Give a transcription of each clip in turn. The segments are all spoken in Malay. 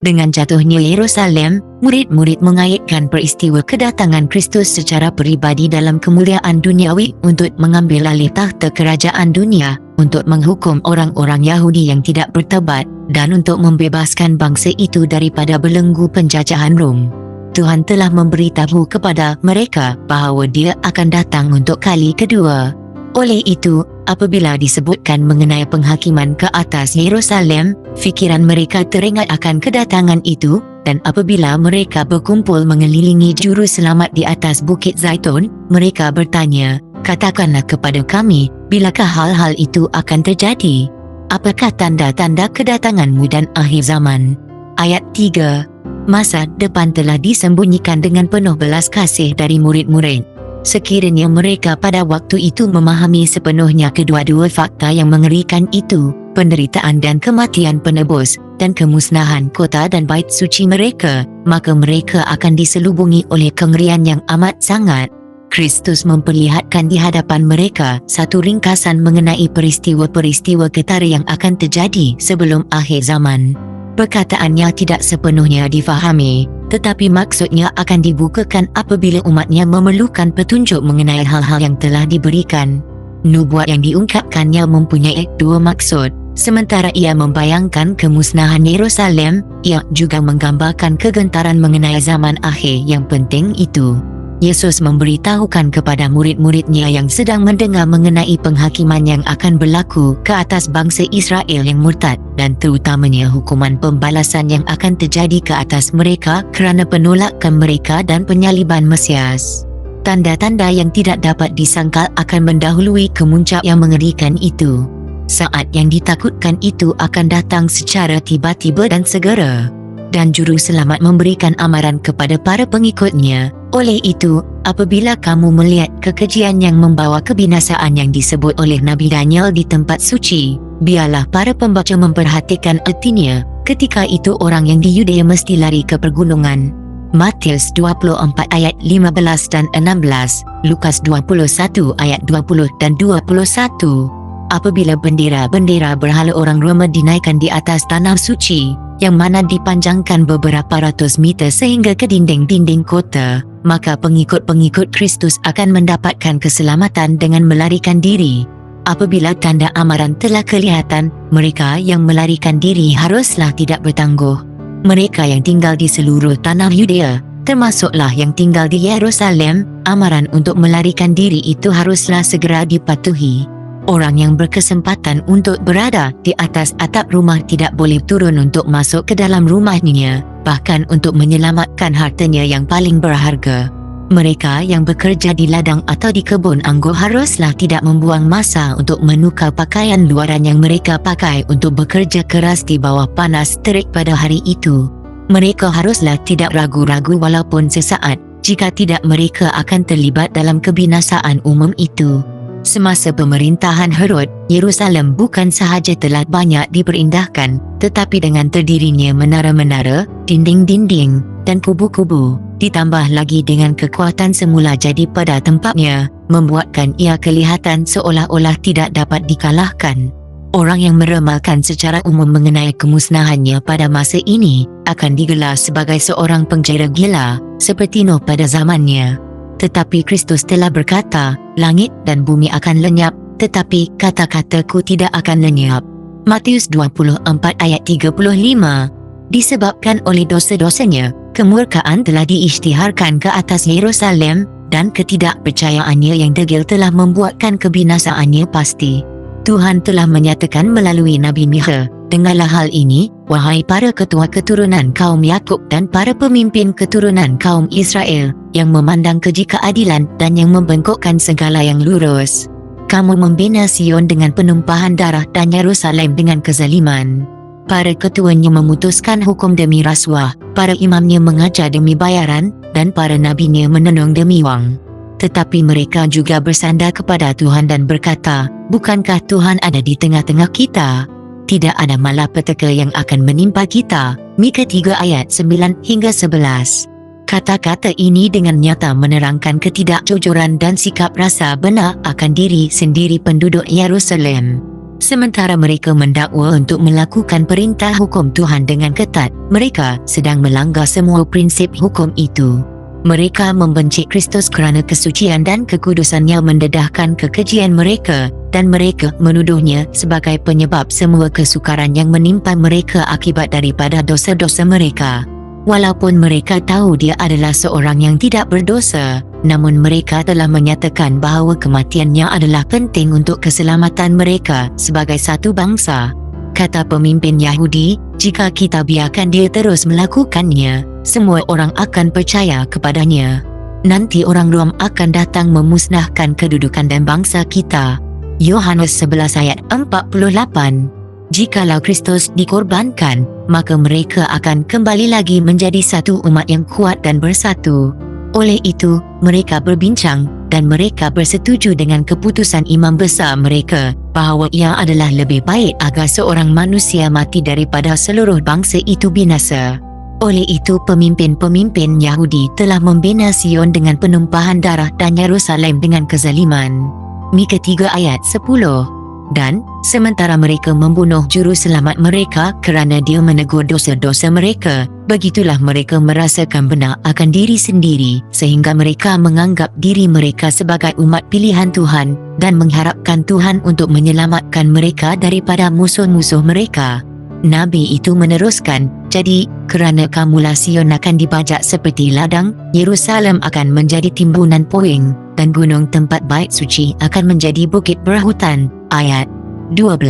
Dengan jatuhnya Yerusalem, murid-murid mengaitkan peristiwa kedatangan Kristus secara peribadi dalam kemuliaan duniawi untuk mengambil alih takhta kerajaan dunia, untuk menghukum orang-orang Yahudi yang tidak bertaubat, dan untuk membebaskan bangsa itu daripada belenggu penjajahan Rom. Tuhan telah memberitahu kepada mereka bahawa Dia akan datang untuk kali kedua. Oleh itu, apabila disebutkan mengenai penghakiman ke atas Yerusalem, fikiran mereka teringat akan kedatangan itu, dan apabila mereka berkumpul mengelilingi juru selamat di atas Bukit Zaitun, mereka bertanya, "Katakanlah kepada kami, bilakah hal-hal itu akan terjadi? Apakah tanda-tanda kedatanganmu dan akhir zaman?" Ayat 3. Masa depan telah disembunyikan dengan penuh belas kasih dari murid-murid. Sekiranya mereka pada waktu itu memahami sepenuhnya kedua-dua fakta yang mengerikan itu, penderitaan dan kematian penebus, dan kemusnahan kota dan bait suci mereka, maka mereka akan diselubungi oleh kengerian yang amat sangat. Kristus memperlihatkan di hadapan mereka satu ringkasan mengenai peristiwa-peristiwa ketara yang akan terjadi sebelum akhir zaman. Perkataannya tidak sepenuhnya difahami, tetapi maksudnya akan dibukakan apabila umatnya memerlukan petunjuk mengenai hal-hal yang telah diberikan. Nubuat yang diungkapkannya mempunyai dua maksud. Sementara ia membayangkan kemusnahan Yerusalem, ia juga menggambarkan kegentaran mengenai zaman akhir yang penting itu. Yesus memberitahukan kepada murid-muridnya yang sedang mendengar mengenai penghakiman yang akan berlaku ke atas bangsa Israel yang murtad, dan terutamanya hukuman pembalasan yang akan terjadi ke atas mereka kerana penolakan mereka dan penyaliban Mesias. Tanda-tanda yang tidak dapat disangkal akan mendahului kemuncak yang mengerikan itu. Saat yang ditakutkan itu akan datang secara tiba-tiba dan segera. Dan juru selamat memberikan amaran kepada para pengikutnya, "Oleh itu, apabila kamu melihat kekejian yang membawa kebinasaan yang disebut oleh Nabi Daniel di tempat suci, biarlah para pembaca memperhatikan artinya. Ketika itu orang yang di Yudea mesti lari ke pergunungan." Matius 24 ayat 15 dan 16, Lukas 21 ayat 20 dan 21. Apabila bendera-bendera berhala orang Roma dinaikkan di atas tanah suci, yang mana dipanjangkan beberapa ratus meter sehingga ke dinding-dinding kota, maka pengikut-pengikut Kristus akan mendapatkan keselamatan dengan melarikan diri. Apabila tanda amaran telah kelihatan, mereka yang melarikan diri haruslah tidak bertangguh. Mereka yang tinggal di seluruh tanah Yudea, termasuklah yang tinggal di Yerusalem, amaran untuk melarikan diri itu haruslah segera dipatuhi. Orang yang berkesempatan untuk berada di atas atap rumah tidak boleh turun untuk masuk ke dalam rumahnya, bahkan untuk menyelamatkan hartanya yang paling berharga. Mereka yang bekerja di ladang atau di kebun anggur haruslah tidak membuang masa untuk menukar pakaian luaran yang mereka pakai untuk bekerja keras di bawah panas terik pada hari itu. Mereka haruslah tidak ragu-ragu walaupun sesaat, jika tidak mereka akan terlibat dalam kebinasaan umum itu. Semasa pemerintahan Herod, Yerusalem bukan sahaja telah banyak diperindahkan, tetapi dengan terdirinya menara-menara, dinding-dinding, dan kubu-kubu, ditambah lagi dengan kekuatan semula jadi pada tempatnya, membuatkan ia kelihatan seolah-olah tidak dapat dikalahkan. Orang yang meramalkan secara umum mengenai kemusnahannya pada masa ini, akan digelar sebagai seorang penjara gila, seperti Nuh pada zamannya. Tetapi Kristus telah berkata, "Langit dan bumi akan lenyap, tetapi kata-kataku tidak akan lenyap." Matius 24 ayat 35. Disebabkan oleh dosa-dosanya, kemurkaan telah diisytiharkan ke atas Yerusalem, dan ketidakpercayaannya yang degil telah membuatkan kebinasaannya pasti. Tuhan telah menyatakan melalui Nabi Mikha, "Dengarlah hal ini, wahai para ketua keturunan kaum Yakub dan para pemimpin keturunan kaum Israel, yang memandang keji keadilan dan yang membengkokkan segala yang lurus. Kamu membina Sion dengan penumpahan darah dan Yerusalem dengan kezaliman. Para ketuanya memutuskan hukum demi rasuah, para imamnya mengajar demi bayaran, dan para nabinya menenung demi wang. Tetapi mereka juga bersandar kepada Tuhan dan berkata, 'Bukankah Tuhan ada di tengah-tengah kita? Tidak ada malapetaka yang akan menimpa kita.' Mika 3 ayat 9 hingga 11. Kata-kata ini dengan nyata menerangkan ketidakjujuran dan sikap rasa benar akan diri sendiri penduduk Yerusalem. Sementara mereka mendakwa untuk melakukan perintah hukum Tuhan dengan ketat, mereka sedang melanggar semua prinsip hukum itu. Mereka membenci Kristus kerana kesucian dan kekudusannya mendedahkan kekejian mereka, dan mereka menuduhnya sebagai penyebab semua kesukaran yang menimpa mereka akibat daripada dosa-dosa mereka. Walaupun mereka tahu dia adalah seorang yang tidak berdosa, namun mereka telah menyatakan bahawa kematiannya adalah penting untuk keselamatan mereka sebagai satu bangsa. Kata pemimpin Yahudi, jika kita biarkan dia terus melakukannya, semua orang akan percaya kepadanya. Nanti orang Rom akan datang memusnahkan kedudukan dan bangsa kita. Yohanes 11 ayat 48. Jikalau Kristus dikorbankan, maka mereka akan kembali lagi menjadi satu umat yang kuat dan bersatu. Oleh itu, mereka berbincang dan mereka bersetuju dengan keputusan imam besar mereka bahawa ia adalah lebih baik agar seorang manusia mati daripada seluruh bangsa itu binasa. Oleh itu, pemimpin-pemimpin Yahudi telah membina Sion dengan penumpahan darah dan Yerusalem dengan kezaliman. Mika 3 ayat 10. Dan, sementara mereka membunuh juru selamat mereka kerana dia menegur dosa-dosa mereka, begitulah mereka merasakan benar akan diri sendiri sehingga mereka menganggap diri mereka sebagai umat pilihan Tuhan dan mengharapkan Tuhan untuk menyelamatkan mereka daripada musuh-musuh mereka. Nabi itu meneruskan, jadi, kerana kamulah Sion akan dibajak seperti ladang, Yerusalem akan menjadi timbunan puing, dan gunung tempat bait suci akan menjadi bukit berhutan. Ayat 12.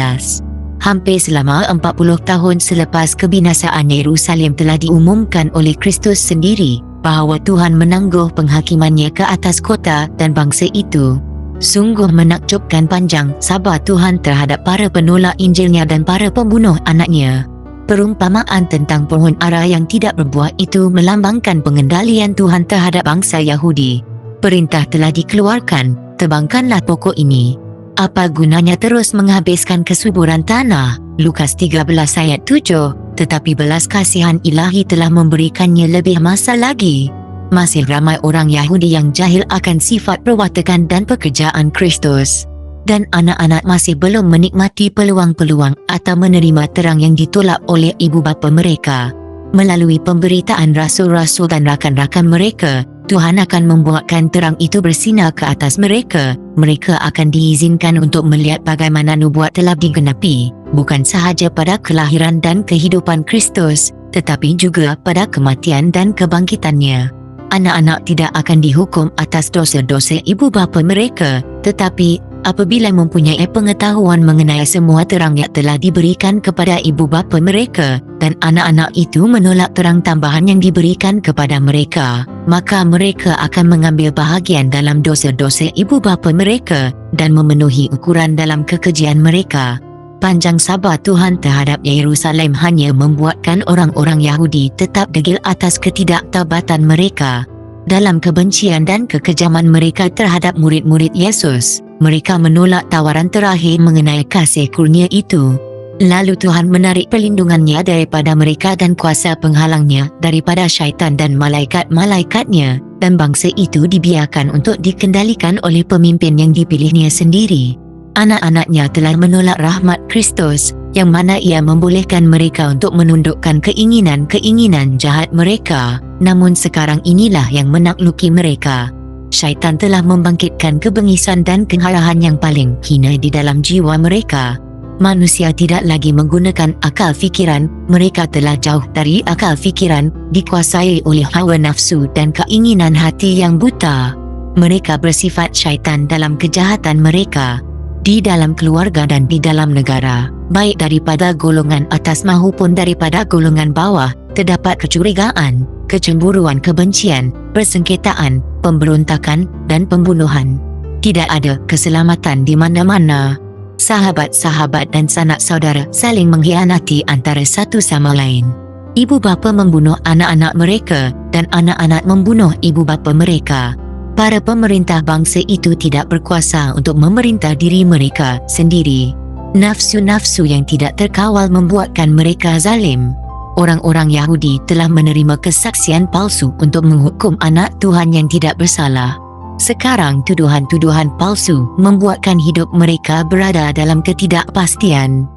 Hampir selama 40 tahun selepas kebinasaan Yerusalem telah diumumkan oleh Kristus sendiri bahawa Tuhan menangguh penghakimannya ke atas kota dan bangsa itu. Sungguh menakjubkan panjang sabar Tuhan terhadap para penolak Injilnya dan para pembunuh anaknya. Perumpamaan tentang pohon ara yang tidak berbuah itu melambangkan pengendalian Tuhan terhadap bangsa Yahudi. Perintah telah dikeluarkan, tebangkanlah pokok ini. Apa gunanya terus menghabiskan kesuburan tanah? Lukas 13 ayat 7. Tetapi belas kasihan ilahi telah memberikannya lebih masa lagi. Masih ramai orang Yahudi yang jahil akan sifat perwatakan dan pekerjaan Kristus. Dan anak-anak masih belum menikmati peluang-peluang atau menerima terang yang ditolak oleh ibu bapa mereka. Melalui pemberitaan rasul-rasul dan rakan-rakan mereka, Tuhan akan membuatkan terang itu bersinar ke atas mereka. Mereka akan diizinkan untuk melihat bagaimana nubuat telah digenapi, bukan sahaja pada kelahiran dan kehidupan Kristus, tetapi juga pada kematian dan kebangkitannya. Anak-anak tidak akan dihukum atas dosa-dosa ibu bapa mereka, tetapi apabila mempunyai pengetahuan mengenai semua terang yang telah diberikan kepada ibu bapa mereka, dan anak-anak itu menolak terang tambahan yang diberikan kepada mereka, maka mereka akan mengambil bahagian dalam dosa-dosa ibu bapa mereka dan memenuhi ukuran dalam kekejian mereka. Panjang sabar Tuhan terhadap Yerusalem hanya membuatkan orang-orang Yahudi tetap degil atas ketidaktaubatan mereka. Dalam kebencian dan kekejaman mereka terhadap murid-murid Yesus, mereka menolak tawaran terakhir mengenai kasih kurnia itu. Lalu Tuhan menarik perlindungannya daripada mereka dan kuasa penghalangnya daripada syaitan dan malaikat-malaikatnya, dan bangsa itu dibiarkan untuk dikendalikan oleh pemimpin yang dipilihnya sendiri. Anak-anaknya telah menolak rahmat Kristus, yang mana ia membolehkan mereka untuk menundukkan keinginan-keinginan jahat mereka. Namun sekarang inilah yang menakluki mereka. Syaitan telah membangkitkan kebengisan dan keharahan yang paling hina di dalam jiwa mereka. Manusia tidak lagi menggunakan akal fikiran, mereka telah jauh dari akal fikiran, dikuasai oleh hawa nafsu dan keinginan hati yang buta. Mereka bersifat syaitan dalam kejahatan mereka. Di dalam keluarga dan di dalam negara, baik daripada golongan atas maupun daripada golongan bawah, terdapat kecurigaan, kecemburuan, kebencian, persengketaan, pemberontakan, dan pembunuhan. Tidak ada keselamatan di mana-mana. Sahabat-sahabat dan sanak saudara saling mengkhianati antara satu sama lain. Ibu bapa membunuh anak-anak mereka, dan anak-anak membunuh ibu bapa mereka. Para pemerintah bangsa itu tidak berkuasa untuk memerintah diri mereka sendiri. Nafsu-nafsu yang tidak terkawal membuatkan mereka zalim. Orang-orang Yahudi telah menerima kesaksian palsu untuk menghukum anak Tuhan yang tidak bersalah. Sekarang tuduhan-tuduhan palsu membuatkan hidup mereka berada dalam ketidakpastian.